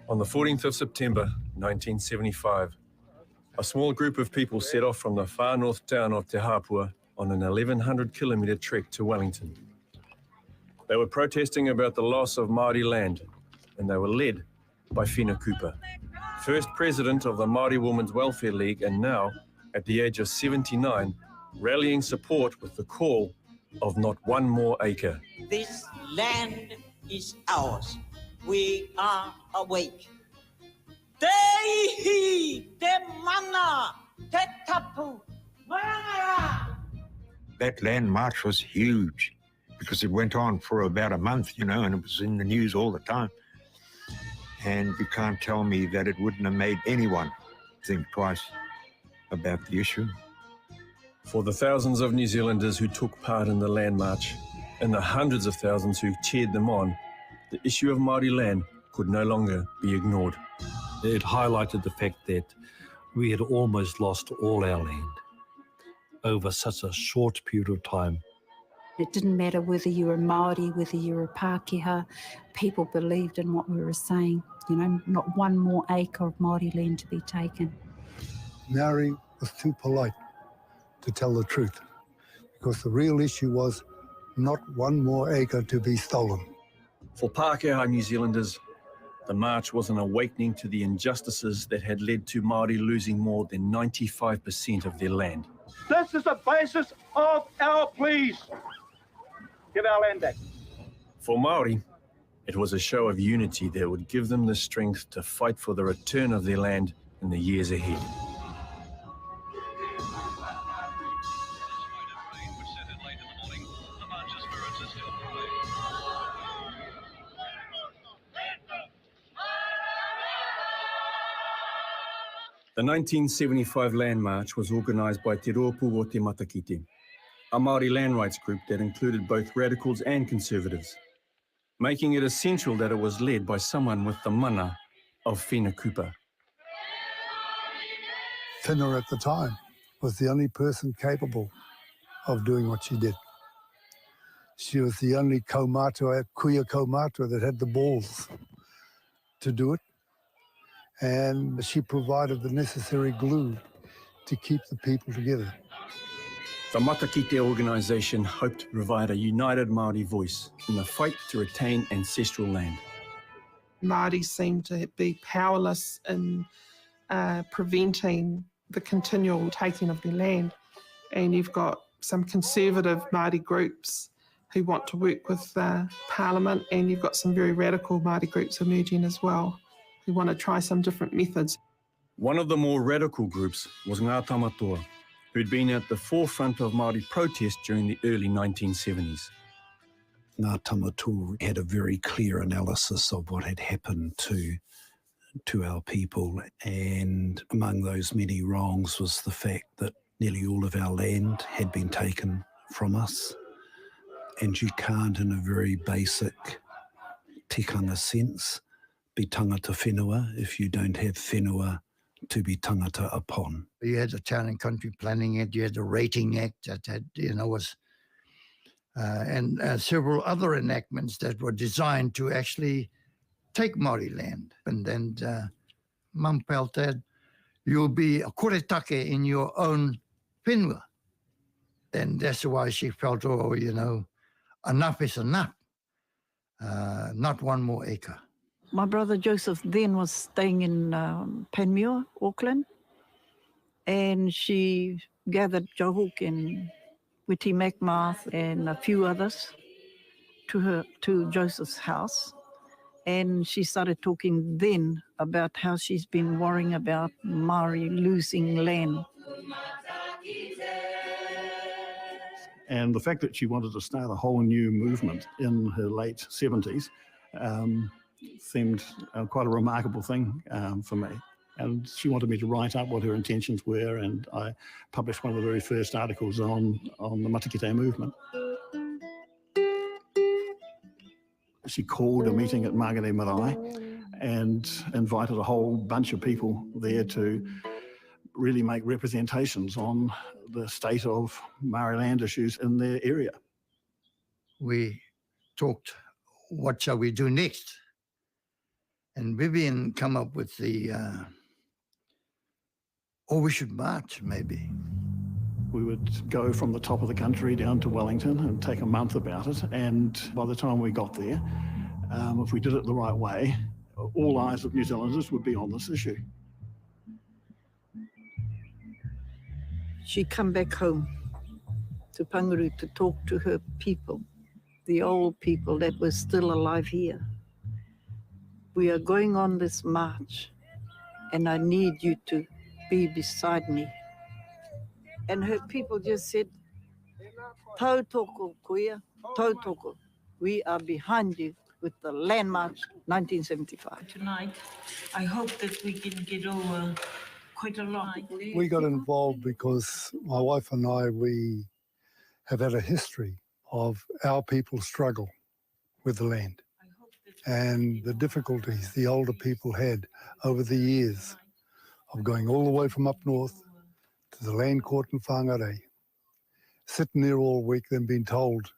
On the 14th of September, 1975, a small group of people set off from the far north town of Te Hapua on an 1,100-kilometre trek to Wellington. They were protesting about the loss of Māori land, and they were led by Whina Cooper, first president of the Māori Women's Welfare League, and now, at the age of 79, rallying support with the call of not one more acre. This land is ours. We are awake. Te ihi, te mana, te tapu, marangara. That land march was huge because it went on for about a month, and it was in the news all the time. And you can't tell me that it wouldn't have made anyone think twice about the issue. For the thousands of New Zealanders who took part in the land march and the hundreds of thousands who cheered them on, the issue of Māori land could no longer be ignored. It highlighted the fact that we had almost lost all our land over such a short period of time. It didn't matter whether you were Māori, whether you were a Pākehā, people believed in what we were saying. Not one more acre of Māori land to be taken. Maori was too polite to tell the truth, because the real issue was not one more acre to be stolen. For Pākehā New Zealanders, the march was an awakening to the injustices that had led to Māori losing more than 95% of their land. This is the basis of our pleas. Give our land back. For Māori, it was a show of unity that would give them the strength to fight for the return of their land in the years ahead. The 1975 Land March was organised by Te Rōpū o Te Matakite, a Māori land rights group that included both radicals and conservatives, making it essential that it was led by someone with the mana of Whina Cooper. Whina at the time was the only person capable of doing what she did. She was the only kaumātua, kuia kaumātua, that had the balls to do it. And she provided the necessary glue to keep the people together. The Matakite organisation hoped to provide a united Māori voice in the fight to retain ancestral land. Māori seem to be powerless in preventing the continual taking of their land. And you've got some conservative Māori groups who want to work with Parliament, and you've got some very radical Māori groups emerging as well, who want to try some different methods. One of the more radical groups was Ngā Tamatoa, who'd been at the forefront of Māori protest during the early 1970s. Ngā Tamatoa had a very clear analysis of what had happened to our people, and among those many wrongs was the fact that nearly all of our land had been taken from us, and you can't, in a very basic tikanga sense, be tangata whenua if you don't have whenua to be tangata upon. You had the Town and Country Planning Act, you had the Rating Act that had, and several other enactments that were designed to actually take Māori land. And then Mum felt that you'll be a koretake in your own whenua. And that's why she felt, enough is enough, not one more acre. My brother Joseph then was staying in Panmure, Auckland, and she gathered Johuk and Witi Macmath and a few others to Joseph's house, and she started talking then about how she's been worrying about Māori losing land. And the fact that she wanted to start a whole new movement in her late 70s seemed quite a remarkable thing for me. And she wanted me to write up what her intentions were, and I published one of the very first articles on the Matakite movement. She called a meeting at Māngere Marae and invited a whole bunch of people there to really make representations on the state of Māori land issues in their area. We talked, what shall we do next? And Vivian come up with the, or we should march maybe. We would go from the top of the country down to Wellington and take a month about it. And by the time we got there, if we did it the right way, all eyes of New Zealanders would be on this issue. She come back home to Panguru to talk to her people, the old people that were still alive here. We are going on this march, and I need you to be beside me. And her people just said, Tau toko kuia, tau toko. We are behind you with the Land March 1975. Tonight, I hope that we can get over quite a lot. We got involved because my wife and I, we have had a history of our people's struggle with the land and the difficulties the older people had over the years of going all the way from up north to the land court in Whangarei, sitting there all week, then being told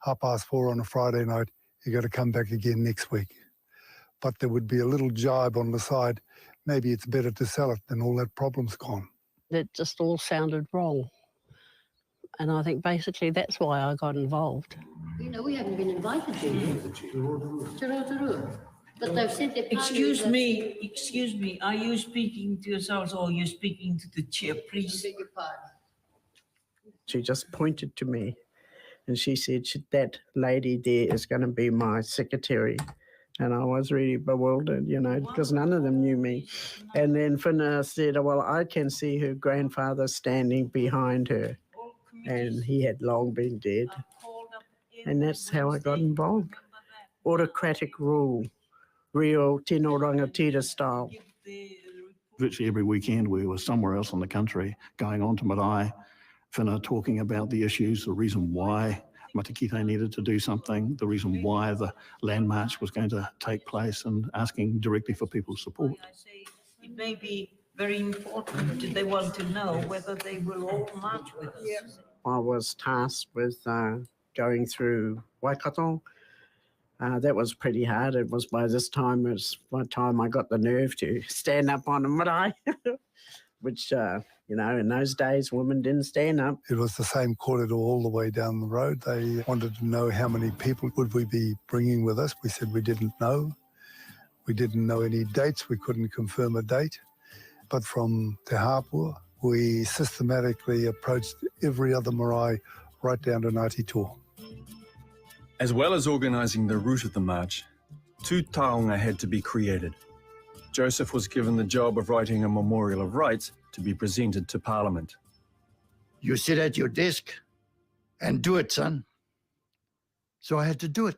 4:30 on a Friday night, you got to come back again next week. But there would be a little jibe on the side, maybe it's better to sell it, then all that problem's gone. It just all sounded wrong. And I think basically that's why I got involved. You know, we haven't been invited to. But they've sent their Excuse me, are you speaking to yourselves or are you speaking to the chair, please? She just pointed to me and she said, that lady there is going to be my secretary. And I was really bewildered, you know, because none of them knew me. And then Finna said, well, I can see her grandfather standing behind her. And he had long been dead. And that's how I got involved. Autocratic rule, real Tino Rangatira style. Virtually every weekend we were somewhere else in the country, going on to Marae, Finna talking about the issues, the reason why Matakite needed to do something, the reason why the Land March was going to take place, and asking directly for people's support. It may be very important that they want to know whether they will all march with us. I was tasked with going through Waikato. That was pretty hard. It was by the time I got the nerve to stand up on a marae, which, you know, in those days, women didn't stand up. It was the same corridor all the way down the road. They wanted to know how many people would we be bringing with us. We said we didn't know. We didn't know any dates. We couldn't confirm a date. But from Te Hapua, we systematically approached every other marae right down to Ngāti Toa. As well as organising the route of the march, two taonga had to be created. Joseph was given the job of writing a memorial of rights to be presented to Parliament. You sit at your desk and do it, son. So I had to do it.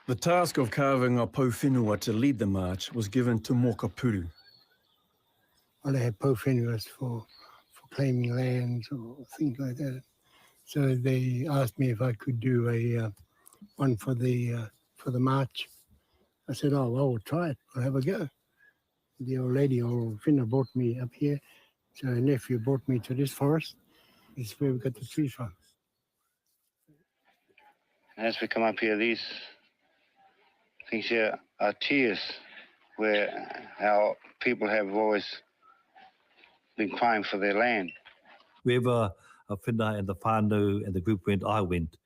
The task of carving a pauwhenua to lead the march was given to Mokapuru. Well, they had pauwhenuas for claiming lands or things like that. So they asked me if I could do a one for the march. I said, oh, well, we'll try it. We'll have a go. The old lady, old Finna, brought me up here. So her nephew brought me to this forest. This is where we got the trees from. As we come up here, these things here are tears where our people have always been crying for their land. Wherever Whina and the whānau and the group went, I went.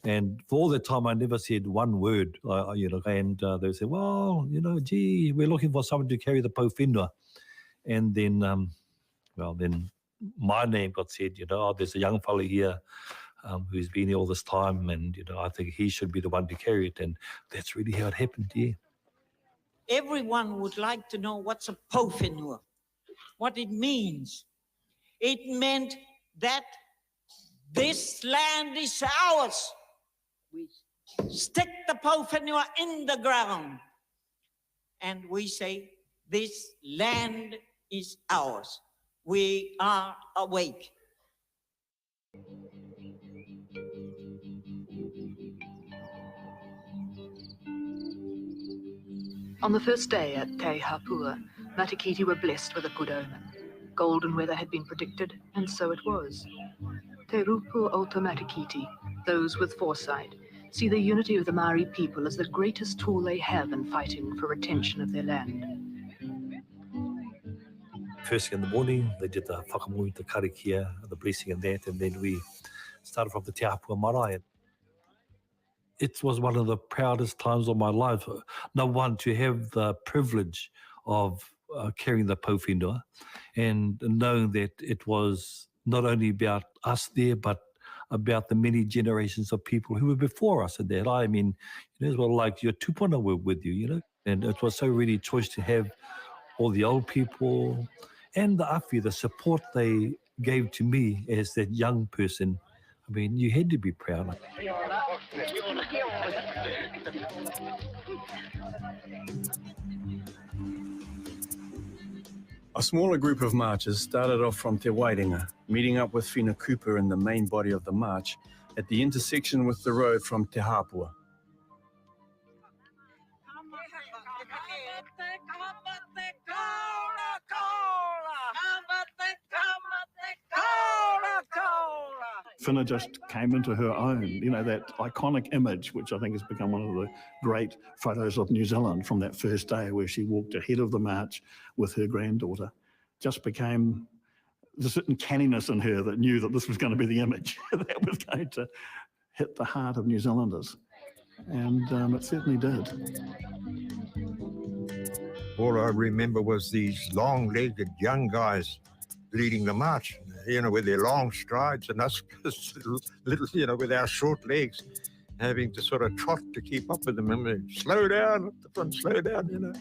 And for all that time, I never said one word, you know, and they would say, well, you know, gee, we're looking for someone to carry the pauwhenua. And then, then my name got said, you know, oh, there's a young fellow here who's been here all this time, and, you know, I think he should be the one to carry it. And that's really how it happened, yeah. Everyone would like to know what's a pauwhenua, what it means. It meant that this land is ours. We stick the pauwhenua in the ground and we say, this land is ours. We are awake. On the first day at Te Hapua, Matakiti were blessed with a good omen. Golden weather had been predicted, and so it was. Te Rupu o Te Matakiti, those with foresight, see the unity of the Maori people as the greatest tool they have in fighting for retention of their land. First thing in the morning, they did the whakamui, the karakia, the blessing and that, and then we started from the Te Apua Marae. It was one of the proudest times of my life. Number one, to have the privilege of carrying the powhenua and knowing that it was not only about us there, but about the many generations of people who were before us in that. I mean, you know, as well, like your tupuna were with you, you know, and it was so really choice to have all the old people and the awhi, the support they gave to me as that young person. I mean, you had to be proud. A smaller group of marchers started off from Te Wairinga, meeting up with Whina Cooper in the main body of the march at the intersection with the road from Te Hapua. Whina just came into her own, you know, that iconic image, which I think has become one of the great photos of New Zealand from that first day where she walked ahead of the march with her granddaughter, just became the certain canniness in her that knew that this was going to be the image that was going to hit the heart of New Zealanders. And it certainly did. All I remember was these long-legged young guys leading the march, you know, with their long strides, and us little, you know, with our short legs, having to sort of trot to keep up with them. And slow down, at the front, slow down, you know.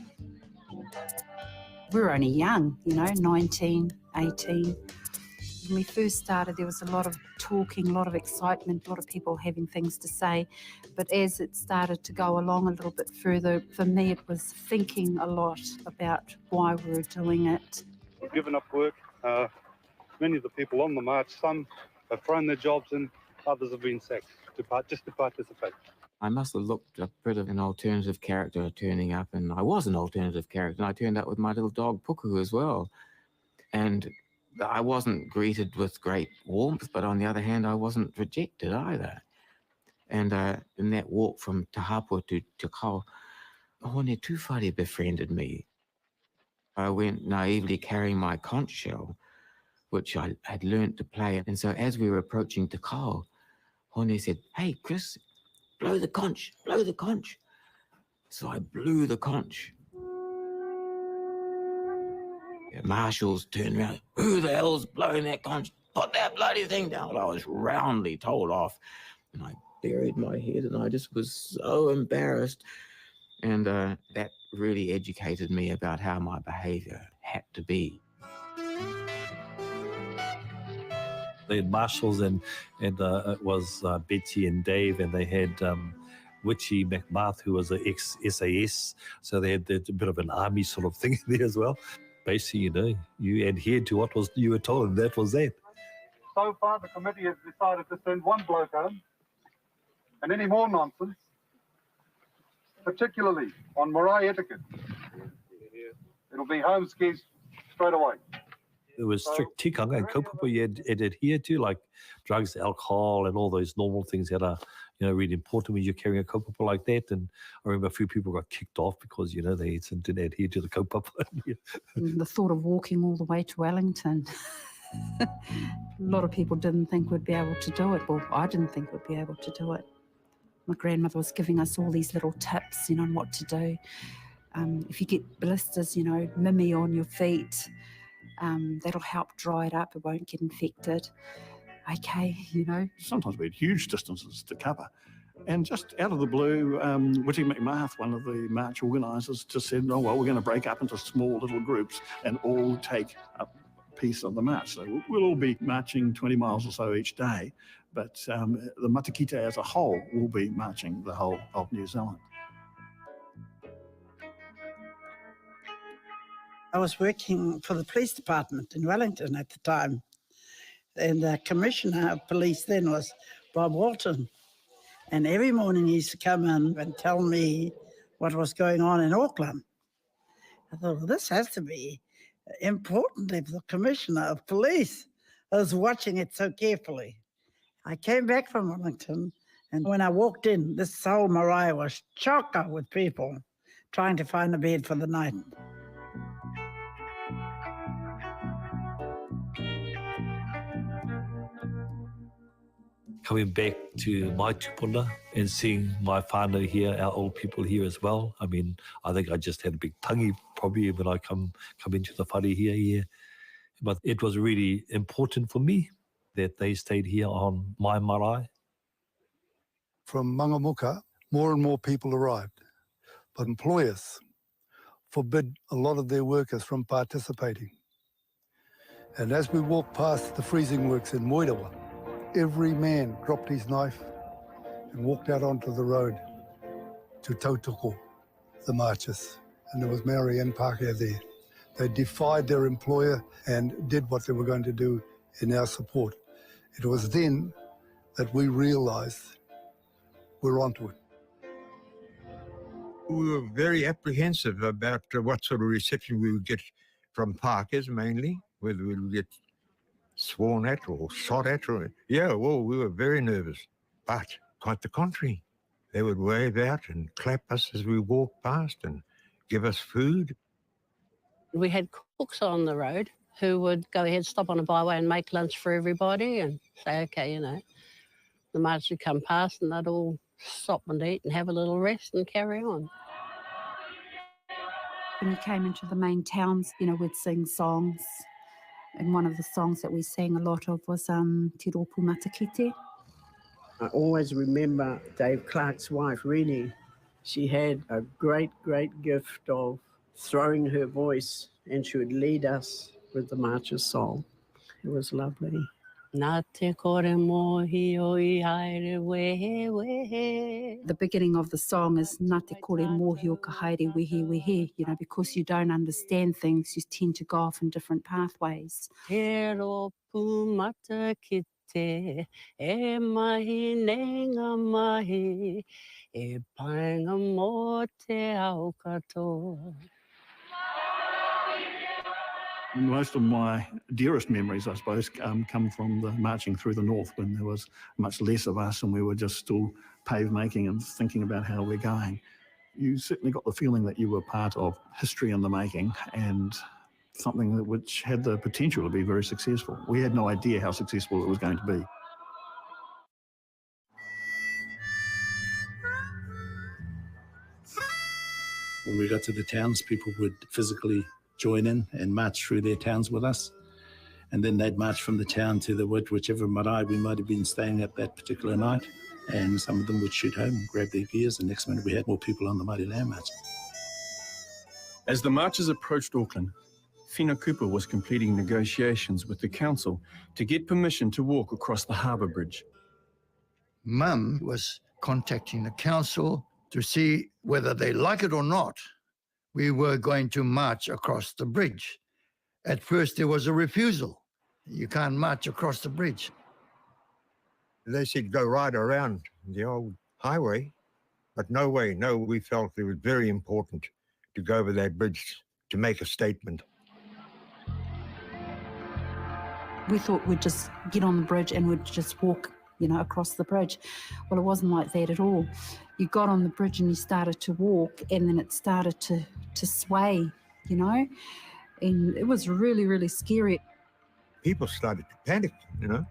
We were only young, you know, 19, 18. When we first started, there was a lot of talking, a lot of excitement, a lot of people having things to say. But as it started to go along a little bit further, for me, it was thinking a lot about why we were doing it. We've given up work. Many of the people on the march, some have thrown their jobs and others have been sacked just to participate. I must have looked a bit of an alternative character turning up, and I was an alternative character, and I turned up with my little dog Puku as well. And I wasn't greeted with great warmth, but on the other hand, I wasn't rejected either. And in that walk from Te Hapua to Te Kau, Hone Tūwhare befriended me. I went naively carrying my conch shell, which I had learnt to play. And so as we were approaching Te Kau, Hone said, "Hey, Chris, blow the conch, blow the conch." So I blew the conch. The marshals turned around, "Who the hell's blowing that conch? Put that bloody thing down." Well, I was roundly told off, and I buried my head, and I just was so embarrassed. And that really educated me about how my behaviour had to be. They had marshals and it was Betty and Dave, and they had Witchy McMath, who was an ex-SAS, so they had a bit of an army sort of thing there as well. Basically, you know, you adhered to what you were told, and that was that. So far, the committee has decided to send one bloke home, and any more nonsense, particularly on marae etiquette, it'll be home skis straight away. There was strict tikanga and kaupapa you had adhered to, like drugs, alcohol, and all those normal things that are, you know, really important when you're carrying a kaupapa like that. And I remember a few people got kicked off because, you know, they didn't adhere to the kaupapa. The thought of walking all the way to Wellington. A lot of people didn't think we'd be able to do it. Well, I didn't think we'd be able to do it. My grandmother was giving us all these little tips, you know, on what to do. If you get blisters, you know, mimi on your feet. That'll help dry it up. It won't get infected. Okay, you know. Sometimes we had huge distances to cover. And just out of the blue, Witty McMath, one of the march organisers, just said, "Oh, well, we're going to break up into small little groups and all take a piece of the march." So we'll all be marching 20 miles or so each day, but the Matakita as a whole will be marching the whole of New Zealand. I was working for the police department in Wellington at the time, and the commissioner of police then was Bob Walton. And every morning he used to come in and tell me what was going on in Auckland. I thought, well, this has to be important if the commissioner of police is watching it so carefully. I came back from Wellington And when I walked in, this whole marae was chocker with people trying to find a bed for the night. Coming back to my tupuna and seeing my whānau here, our old people here as well. I mean, I think I just had a big tangi probably when I come into the whare here, yeah. But it was really important for me that they stayed here on my marae. From Mangamuka, more and more people arrived, but employers forbid a lot of their workers from participating. And as we walked past the freezing works in Moirawa, every man dropped his knife and walked out onto the road to tautoko the marchers. And there was Maori and Pākehā there. They defied their employer and did what they were going to do in our support. It was then that we realised we're onto it. We were very apprehensive about what sort of reception we would get from Parkers mainly, whether we would get sworn at or shot at. Yeah, well, we were very nervous, but quite the contrary. They would wave out and clap us as we walked past and give us food. We had cooks on the road who would go ahead, stop on a byway and make lunch for everybody and say, okay, you know, the march would come past and they'd all stop and eat and have a little rest and carry on. When you came into the main towns, you know, we'd sing songs. And one of the songs that we sang a lot of was Te Rōpū Matakite. I always remember Dave Clark's wife, Rennie. She had a great, great gift of throwing her voice, and she would lead us with the March's song. It was lovely. The beginning of the song is Nā te kore mōhi o ka haere wehe wehe. You know, because you don't understand things, you tend to go off in different pathways. Te rōpū matakite, e mahi nenga mahi, e painga mō te ao katoa. Most of my dearest memories, I suppose, come from the marching through the north when there was much less of us and we were just still pave making and thinking about how we're going. You certainly got the feeling that you were part of history in the making and something that which had the potential to be very successful. We had no idea how successful it was going to be. When we got to the towns, people would physically join in and march through their towns with us. And then they'd march from the town to the wood, whichever marae we might have been staying at that particular night. And some of them would shoot home and grab their gears. And next minute we had more people on the Māori land march. As the marchers approached Auckland, Whina Cooper was completing negotiations with the council to get permission to walk across the harbour bridge. Mum was contacting the council to see whether they like it or not. We were going to march across the bridge. At first, there was a refusal. You can't march across the bridge. They said go right around the old highway, but no way, no, we felt it was very important to go over that bridge to make a statement. We thought we'd just get on the bridge and we'd just walk, you know, across the bridge. Well, it wasn't like that at all. You got on the bridge and you started to walk and then it started to sway, you know, and it was really, really scary. People started to panic, you know,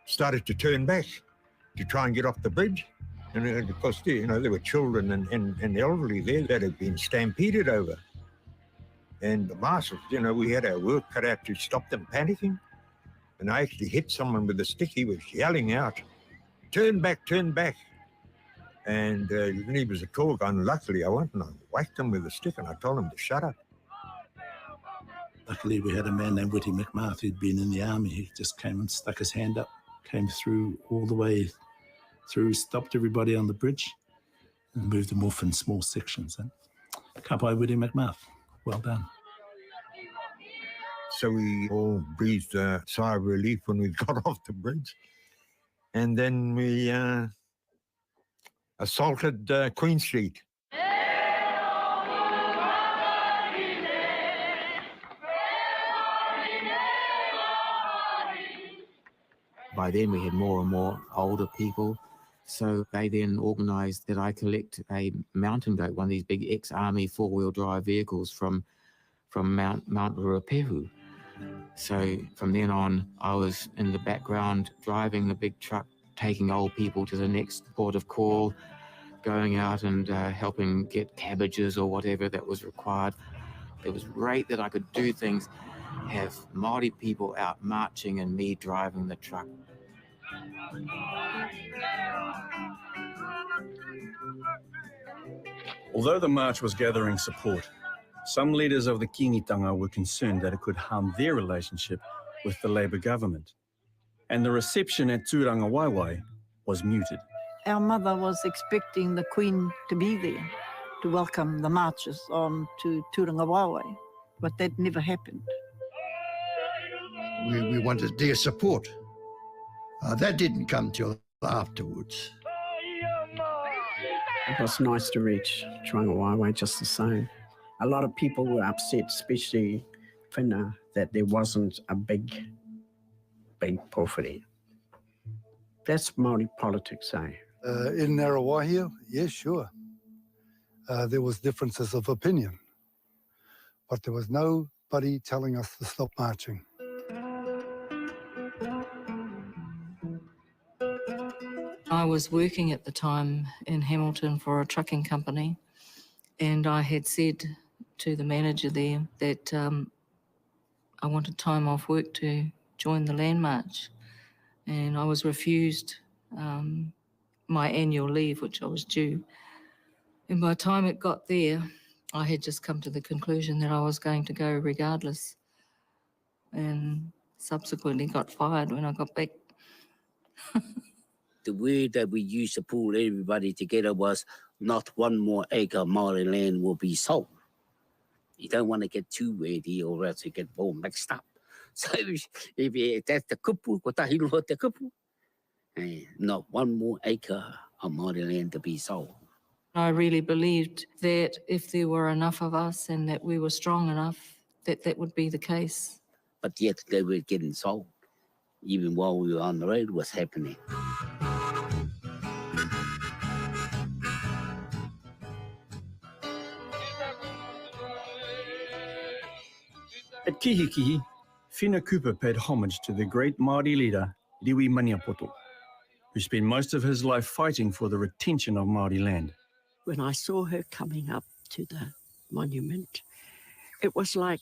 started to turn back to try and get off the bridge. And of course, you know, there were children and elderly there that had been stampeded over. And the marshals, you know, we had our work cut out to stop them panicking. And I actually hit someone with a stick. He was yelling out, turn back, turn back. And he was a tall guy, and luckily I went and I whacked him with a stick and I told him to shut up. Luckily we had a man named Witty McMath who'd been in the army. He just came and stuck his hand up, came through all the way through, stopped everybody on the bridge and moved them off in small sections. And kapai Witty McMath, well done. So we all breathed a sigh of relief when we got off the bridge. And then we assaulted Queen Street. By then we had more and more older people So they then organised that I collect a mountain goat, one of these big ex-army four-wheel drive vehicles from Mount Ruapehu. So from then on, I was in the background driving the big truck, taking old people to the next port of call, going out and helping get cabbages or whatever that was required. It was great that I could do things, have Māori people out marching and me driving the truck. Although the march was gathering support, some leaders of the Kingitanga were concerned that it could harm their relationship with the Labour government, and the reception at Tūranga Waiwai was muted. Our mother was expecting the Queen to be there to welcome the marchers on to Tūranga Waiwai, but that never happened. We wanted their support. That didn't come till afterwards. It was nice to reach Tūranga Waiwai just the same. A lot of people were upset, especially Whina, that there wasn't a big pōwhiri. That's Māori politics, eh? In Narawahia, yes, sure. There was differences of opinion, but there was nobody telling us to stop marching. I was working at the time in Hamilton for a trucking company, and I had said to the manager there that I wanted time off work to join the land march, and I was refused my annual leave, which I was due. And by the time it got there, I had just come to the conclusion that I was going to go regardless, and subsequently got fired when I got back. The word that we used to pull everybody together was not one more acre of Māori land will be sold. You don't want to get too wordy or else you get all mixed up. So if that's the kupu, ko tahi roa te kupu, not one more acre of Māori land to be sold. I really believed that if there were enough of us and that we were strong enough, that would be the case. But yet they were getting sold. Even while we were on the road, it was happening. At Kihikihi, Whina Cooper paid homage to the great Māori leader, Riwi Maniapoto, who spent most of his life fighting for the retention of Māori land. When I saw her coming up to the monument, it was like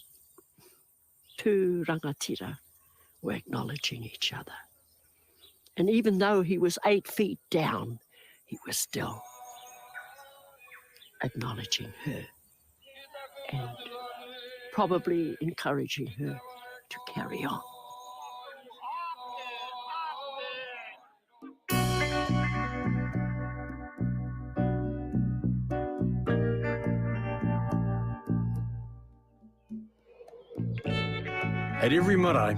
two rangatira were acknowledging each other. And even though he was 8 feet down, he was still acknowledging her and probably encouraging her to carry on. At every marae,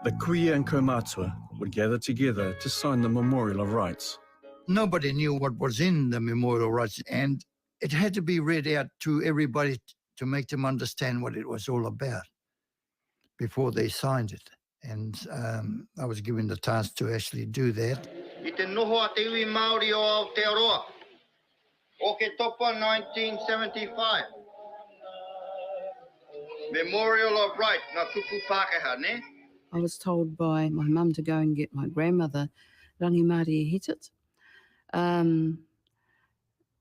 the kuia and kaumatua would gather together to sign the Memorial of Rights. Nobody knew what was in the Memorial Rights, and it had to be read out to everybody to make them understand what it was all about before they signed it. And I was given the task to actually do that. I te noho a te iwi Māori o Aotearoa, o ke topa 1975. Memorial of Right, ngā kupu Pākehā, ne? I was told by my mum to go and get my grandmother, Rangi Māori Hitit.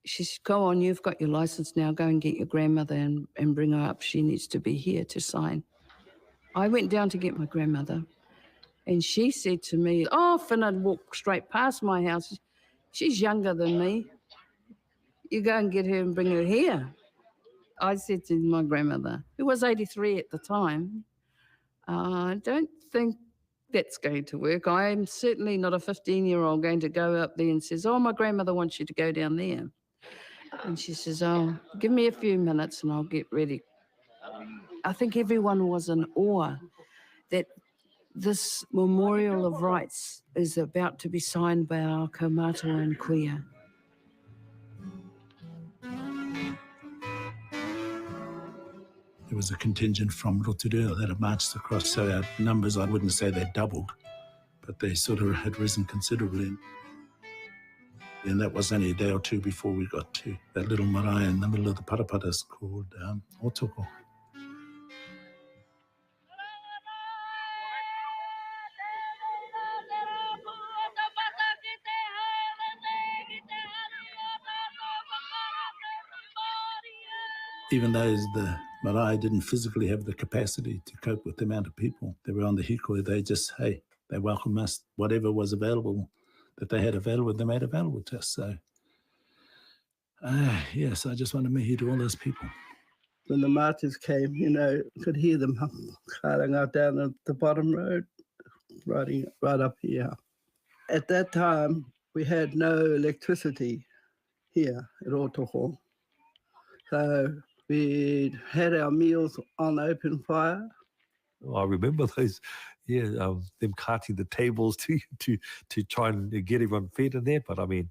She said, go on, you've got your license now, go and get your grandmother and bring her up. She needs to be here to sign. I went down to get my grandmother, and she said to me, oh, Whina walked straight past my house. She's younger than me. You go and get her and bring her here. I said to my grandmother, who was 83 at the time, I don't think that's going to work. I'm certainly not a 15-year-old going to go up there and says, oh, my grandmother wants you to go down there. And she says, oh, give me a few minutes and I'll get ready. I think everyone was in awe that this Memorial of Rights is about to be signed by our kaumatua and kuia. There was a contingent from Rotorua that had marched across, so our numbers, I wouldn't say they doubled, but they sort of had risen considerably. And that was only a day or two before we got to that little marae in the middle of the paraparas called Otoko. Even though the marae didn't physically have the capacity to cope with the amount of people that were on the Hikoi, they welcomed us, whatever was available that they had available, they made available to us. So, yes, I just want to meet all those people. When the marchers came, could hear them carting out down at the bottom road, riding right up here. At that time, we had no electricity here at Otoko. So we had our meals on open fire. I remember those, them carting the tables to try and get everyone fed in there. But I mean,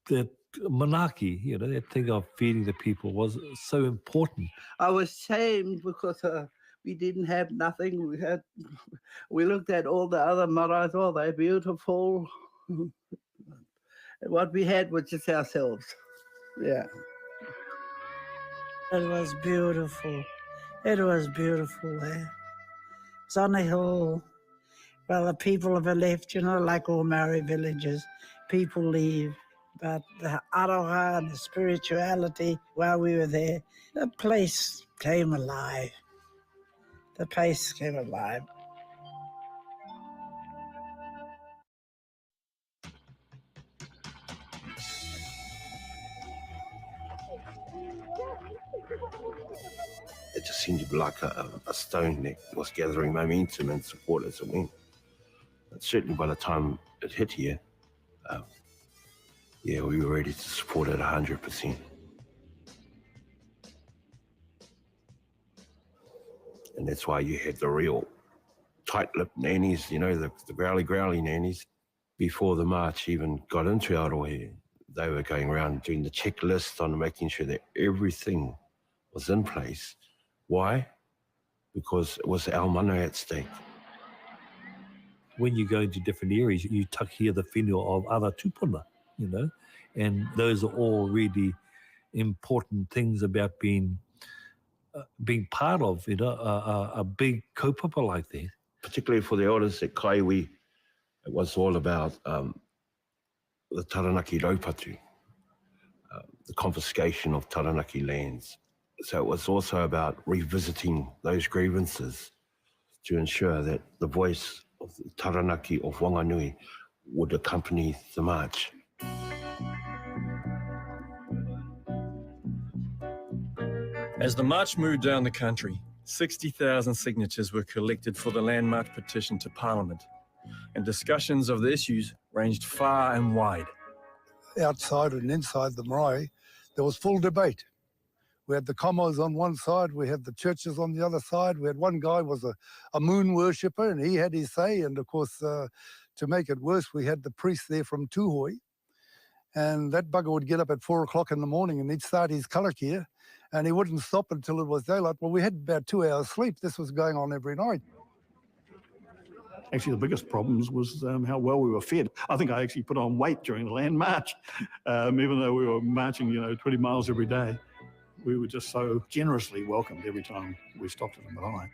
that manaki, that thing of feeding the people was so important. I was shamed because we didn't have nothing. We looked at all the other marae, they're beautiful. What we had was just ourselves. Yeah. It was beautiful. It was beautiful there. It's on a hill. Well, the people have left, like all Maori villages. People leave. But the aroha and the spirituality while we were there, the place came alive. The place came alive. It just seemed to be like a stone that was gathering momentum and support as it went. And certainly by the time it hit here, we were ready to support it 100%. And that's why you had the real tight-lipped nannies, the growly nannies. Before the march even got into Arohe, they were going around doing the checklist on making sure that everything was in place. Why? Because it was our mana at stake. When you go into different areas, you hear the whenua of other tupuna, and those are all really important things about being part of, a big kaupapa like that. Particularly for the elders at Kaiwi, it was all about the Taranaki raupatu, the confiscation of Taranaki lands. So it was also about revisiting those grievances to ensure that the voice of the Taranaki of Wanganui would accompany the march. As the march moved down the country, 60,000 signatures were collected for the Land March petition to Parliament, and discussions of the issues ranged far and wide. Outside and inside the marae, there was full debate. We had the komos on one side, we had the churches on the other side. We had one guy was a moon worshipper, and he had his say. And of course, to make it worse, we had the priest there from Tuhoi. And that bugger would get up at 4 o'clock in the morning and he'd start his karakia, and he wouldn't stop until it was daylight. Well, we had about 2 hours sleep. This was going on every night. Actually, the biggest problems was how well we were fed. I think I actually put on weight during the land march, even though we were marching, 20 miles every day. We were just so generously welcomed every time we stopped at a marae.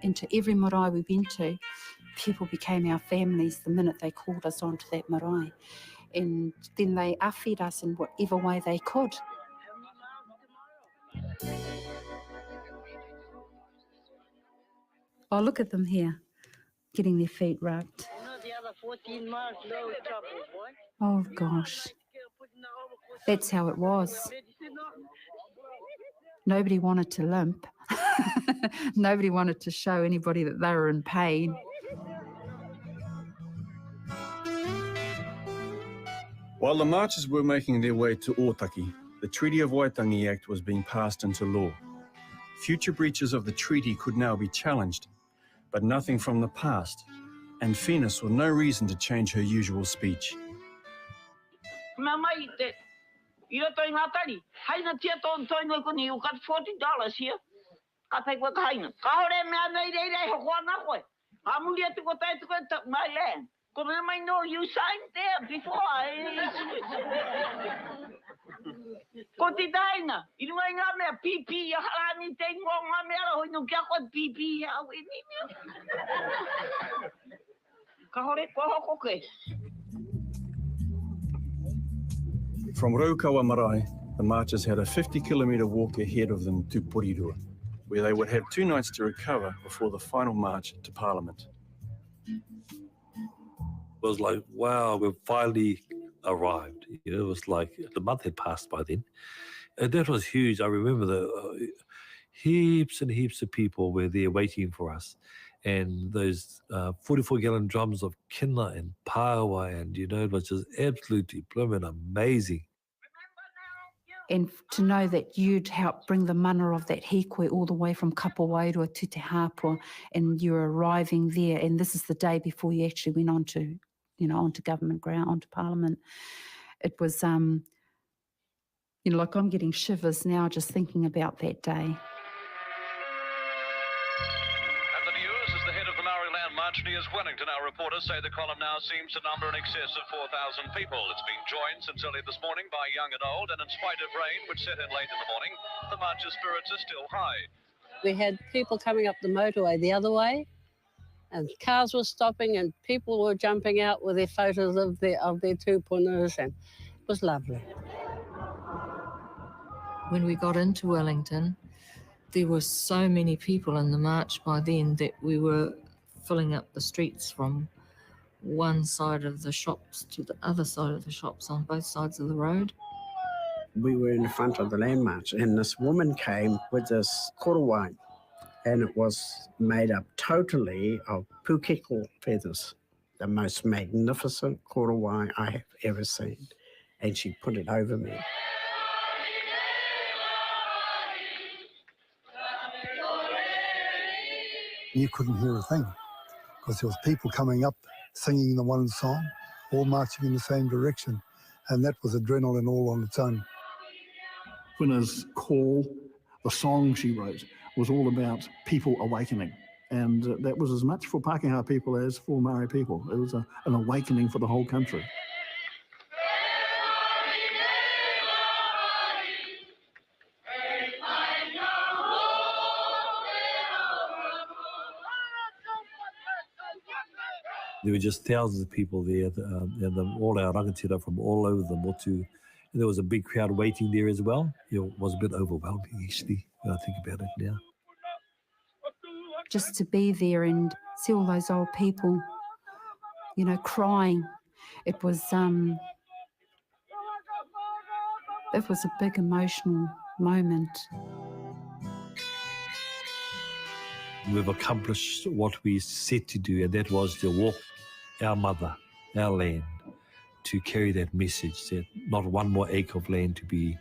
Into every marae we went to, people became our families the minute they called us onto that marae. And then they fed us in whatever way they could. Oh, look at them here, getting their feet rubbed. Oh, gosh. That's how it was. Nobody wanted to limp. Nobody wanted to show anybody that they were in pain. While the marchers were making their way to Otaki, the Treaty of Waitangi Act was being passed into law. Future breaches of the treaty could now be challenged, but nothing from the past, and Whina saw no reason to change her usual speech. You don't have any. Haina tia ton toy no kuni. You got $40 here. I think what haina. Kaore me anai dei dei hokwana koe. Amulia to go tai to my land. Because I know you signed there before. Kotidaina, you may not have PP, anything wrong. I'm here, you get what PP. From Raukawa Marae, the marchers had a 50-kilometre walk ahead of them to Porirua, where they would have 2 nights to recover before the final march to Parliament. It was like, wow, we've finally arrived. You know, it was like the month had passed by then. And that was huge. I remember the heaps and heaps of people were there waiting for us. And those 44-gallon drums of kina and paua, and, you know, it was just absolutely blooming amazing. And to know that you'd help bring the mana of that hikoi all the way from Kapawairua to Te Hapua, and you're arriving there, and this is the day before you actually went on to, you know, onto government ground, onto Parliament. It was, you know, like I'm getting shivers now just thinking about that day. And the news is the head of the Maori Land March nears Wellington. Our reporters say the column now seems to number in excess of 4,000 people. It's been joined since early this morning by young and old, and in spite of rain, which set in late in the morning, the march's spirits are still high. We had people coming up the motorway the other way, and cars were stopping and people were jumping out with their photos of their tupunas, and it was lovely. When we got into Wellington, there were so many people in the march by then that we were filling up the streets from one side of the shops to the other side of the shops on both sides of the road. We were in front of the land march, and this woman came with this korowai, and it was made up totally of pukeko feathers, the most magnificent korowai I have ever seen. And she put it over me. You couldn't hear a thing because there was people coming up singing the one song, all marching in the same direction, and that was adrenaline all on its own. Whina's call, the song she wrote, was all about people awakening. And that was as much for Pākehā people as for Maori people. It was an awakening for the whole country. There were just thousands of people there, and all our rangatira from all over the motu. And there was a big crowd waiting there as well. It was a bit overwhelming, actually, when I think about it now. Just to be there and see all those old people, you know, crying. It was, it was a big emotional moment. We've accomplished what we set to do, and that was to walk our mother, our land, to carry that message that not one more acre of land to be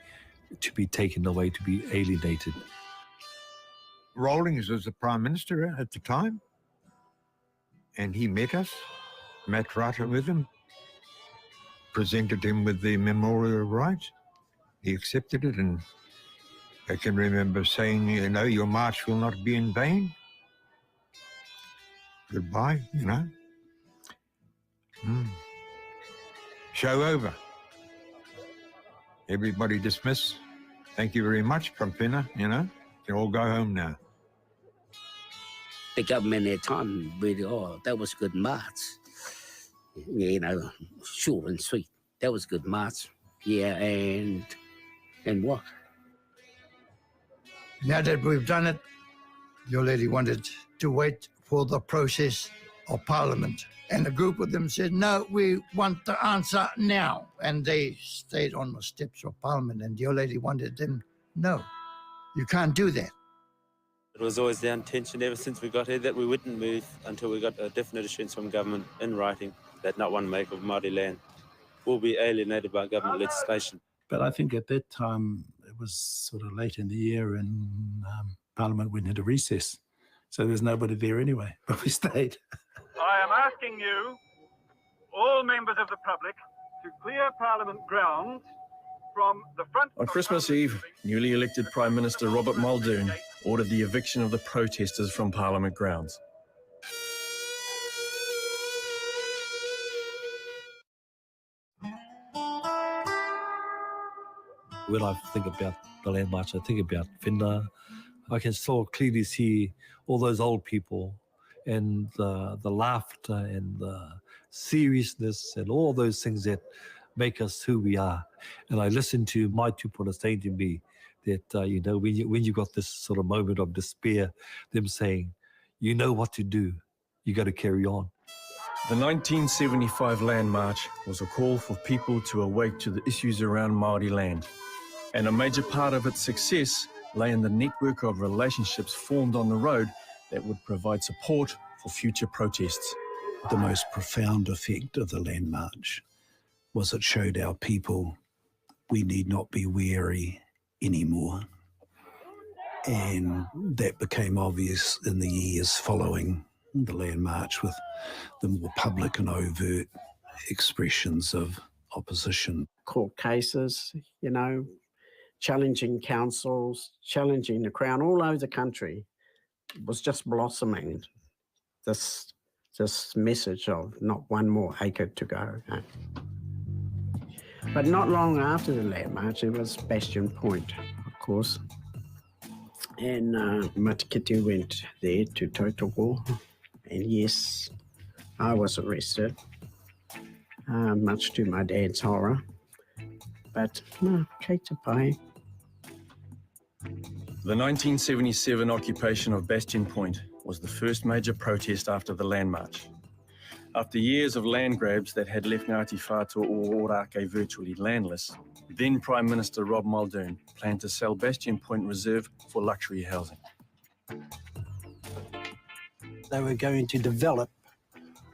taken away, to be alienated. Rawlings was the Prime Minister at the time, and he met us, Matt Rata with him, presented him with the Memorial of Rights. He accepted it, and I can remember saying, you know, your march will not be in vain. Goodbye, you know. Show over. Everybody dismissed. Thank you very much, Kampina, you know. You all go home now. The government at the time really, that was a good march. You know, short and sweet. That was a good march. Yeah, and what? Now that we've done it, your lady wanted to wait for the process of Parliament. And a group of them said, no, we want the answer now. And they stayed on the steps of Parliament, and your lady wanted them, no, you can't do that. It was always our intention ever since we got here that we wouldn't move until we got a definite assurance from government in writing that not one acre of Māori land will be alienated by government legislation. But I think at that time, it was sort of late in the year, and Parliament went into recess. So there's nobody there anyway, but we stayed. I am asking you, all members of the public, to clear Parliament grounds from the front. On Christmas Eve, newly elected Prime Minister Robert Muldoon ordered the eviction of the protesters from Parliament grounds. When I think about the Land March, I think about Whina. I can still clearly see all those old people and the laughter and the seriousness and all those things that make us who we are. And I listen to my tupuna saying to me that, when you got this sort of moment of despair, them saying, you know what to do, you got to carry on. The 1975 Land March was a call for people to awake to the issues around Māori land. And a major part of its success lay in the network of relationships formed on the road that would provide support for future protests. The most profound effect of the Land March was it showed our people we need not be weary anymore. And that became obvious in the years following the Land March with the more public and overt expressions of opposition. Court cases, challenging councils, challenging the Crown all over the country. It was just blossoming, this message of not one more acre to go. But not long after the Land March, it was Bastion Point, of course. And Matikiti went there to Tautoko. And yes, I was arrested, much to my dad's horror. But kei te pai. The 1977 occupation of Bastion Point was the first major protest after the Land March. After years of land grabs that had left Ngāti Whātua o Ōrākei virtually landless, then Prime Minister Rob Muldoon planned to sell Bastion Point Reserve for luxury housing. They were going to develop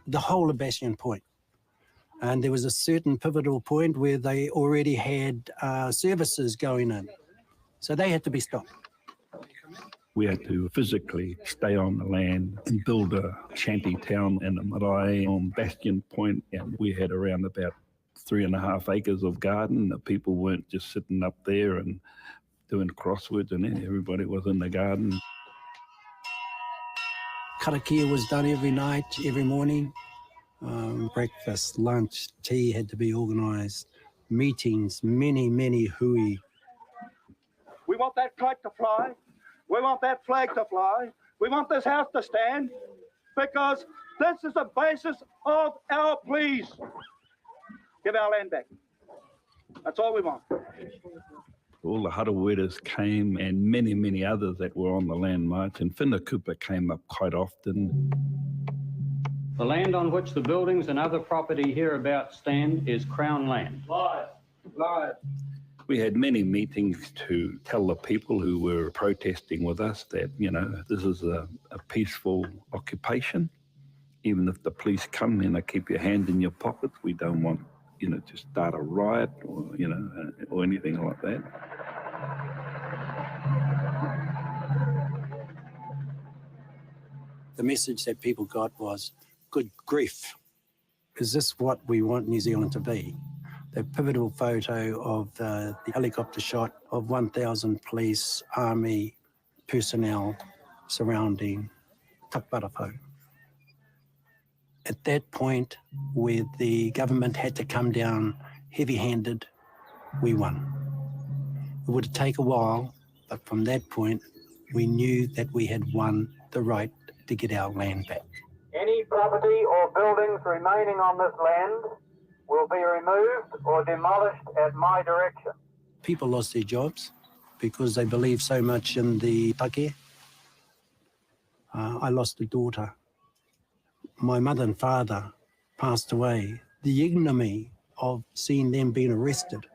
the whole of Bastion Point. And there was a certain pivotal point where they already had services going in. So they had to be stopped. We had to physically stay on the land and build a shanty town in the marae on Bastion Point. And we had around about 3.5 acres of garden. The people weren't just sitting up there and doing crosswords, and everybody was in the garden. Karakia was done every night, every morning. Breakfast, lunch, tea had to be organised. Meetings, many hui. We want that kite to fly. We want that flag to fly. We want this house to stand because this is the basis of our pleas. Give our land back. That's all we want. All the Haraweras came and many others that were on the Land March, and Whina Kupa came up quite often. The land on which the buildings and other property hereabouts stand is Crown land. Live. We had many meetings to tell the people who were protesting with us that, this is a peaceful occupation. Even if the police come in, keep your hand in your pocket. We don't want, to start a riot or, or anything like that. The message that people got was, good grief, is this what we want New Zealand to be? The pivotal photo of the helicopter shot of 1,000 police, army personnel surrounding Takparafo. At that point, where the government had to come down heavy-handed, we won. It would take a while, but from that point, we knew that we had won the right to get our land back. Any property or buildings remaining on this land will be removed or demolished at my direction. People lost their jobs because they believed so much in the take. I lost a daughter. My mother and father passed away. The ignominy of seeing them being arrested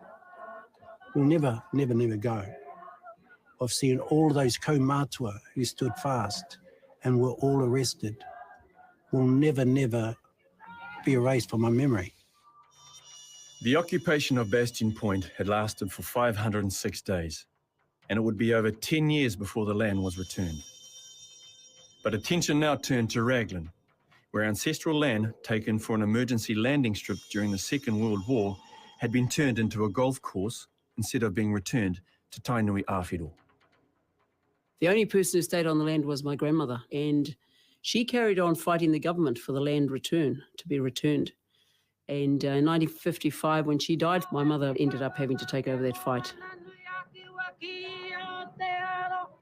will never go. Of seeing all those kaumātua who stood fast and were all arrested will never be erased from my memory. The occupation of Bastion Point had lasted for 506 days, and it would be over 10 years before the land was returned. But attention now turned to Raglan, where ancestral land taken for an emergency landing strip during the Second World War had been turned into a golf course instead of being returned to Tainui Āwhiro. The only person who stayed on the land was my grandmother, and she carried on fighting the government for the land to be returned. And in 1955, when she died, my mother ended up having to take over that fight.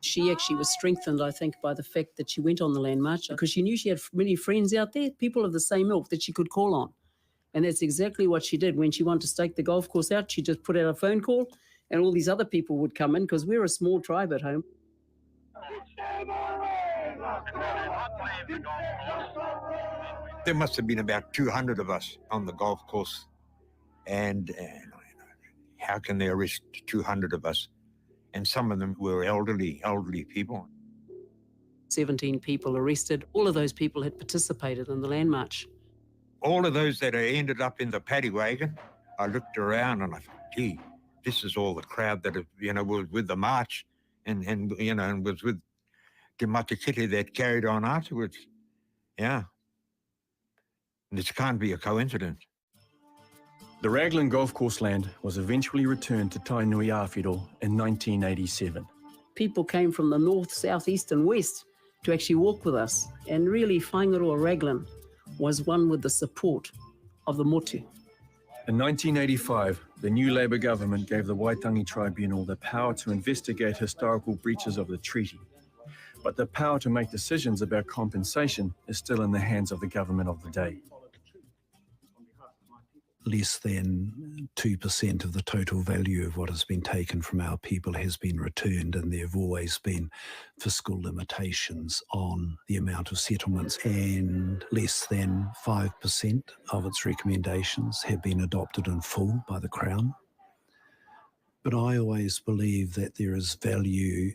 She actually was strengthened, I think, by the fact that she went on the land march because she knew she had many friends out there, people of the same ilk that she could call on. And that's exactly what she did. When she wanted to stake the golf course out, she just put out a phone call and all these other people would come in because we're a small tribe at home. There must have been about 200 of us on the golf course. And how can they arrest 200 of us? And some of them were elderly people. 17 people arrested. All of those people had participated in the land march. All of those that ended up in the paddy wagon, I looked around and I thought, gee, this is all the crowd that, was with the march and was with Te Matakiti that carried on afterwards. Yeah. This can't be a coincidence. The Raglan golf course land was eventually returned to Tainui Āwhiro in 1987. People came from the north, south, east and west to actually walk with us. And really, Whaingaroa Raglan was one with the support of the motu. In 1985, the new Labour government gave the Waitangi Tribunal the power to investigate historical breaches of the treaty. But the power to make decisions about compensation is still in the hands of the government of the day. Less than 2% of the total value of what has been taken from our people has been returned, and there have always been fiscal limitations on the amount of settlements, and less than 5% of its recommendations have been adopted in full by the Crown. But I always believe that there is value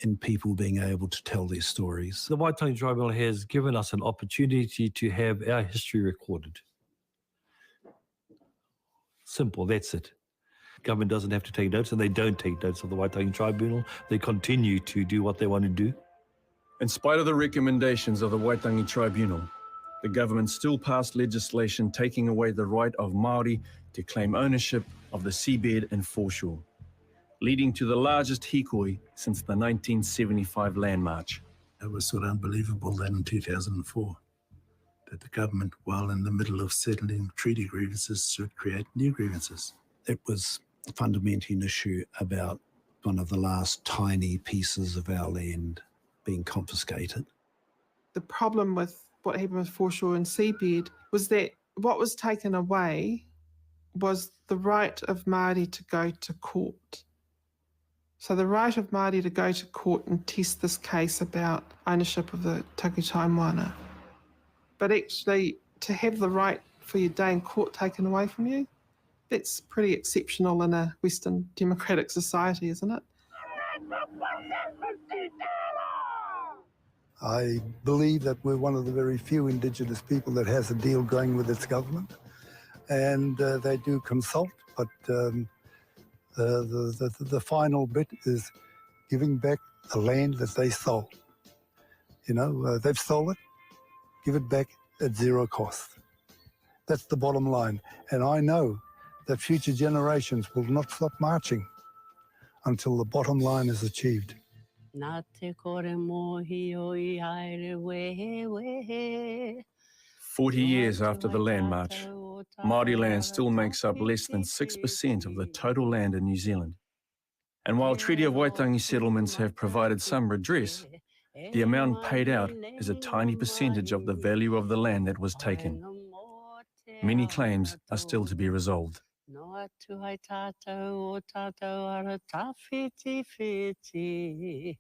in people being able to tell their stories. The Waitangi Tribunal has given us an opportunity to have our history recorded. Simple, that's it. Government doesn't have to take notes, and they don't take notes of the Waitangi Tribunal. They continue to do what they want to do. In spite of the recommendations of the Waitangi Tribunal, the government still passed legislation taking away the right of Māori to claim ownership of the seabed and foreshore, leading to the largest Hikoi since the 1975 land march. It was sort of unbelievable that in 2004, that the government, while in the middle of settling treaty grievances, should create new grievances. It was fundamentally an issue about one of the last tiny pieces of our land being confiscated. The problem with what happened with foreshore and seabed was that what was taken away was the right of Māori to go to court. So the right of Māori to go to court and test this case about ownership of the takutai moana. But actually, to have the right for your day in court taken away from you, that's pretty exceptional in a Western democratic society, isn't it? I believe that we're one of the very few Indigenous people that has a deal going with its government. And they do consult, but the final bit is giving back the land that they stole. They've stolen it. Give it back at zero cost. That's the bottom line. And I know that future generations will not stop marching until the bottom line is achieved. 40 years after the land march, Māori land still makes up less than 6% of the total land in New Zealand. And while Treaty of Waitangi settlements have provided some redress, the amount paid out is a tiny percentage of the value of the land that was taken. Many claims are still to be resolved. Noa tu hai tātou o tātou ara tā whiti whiti.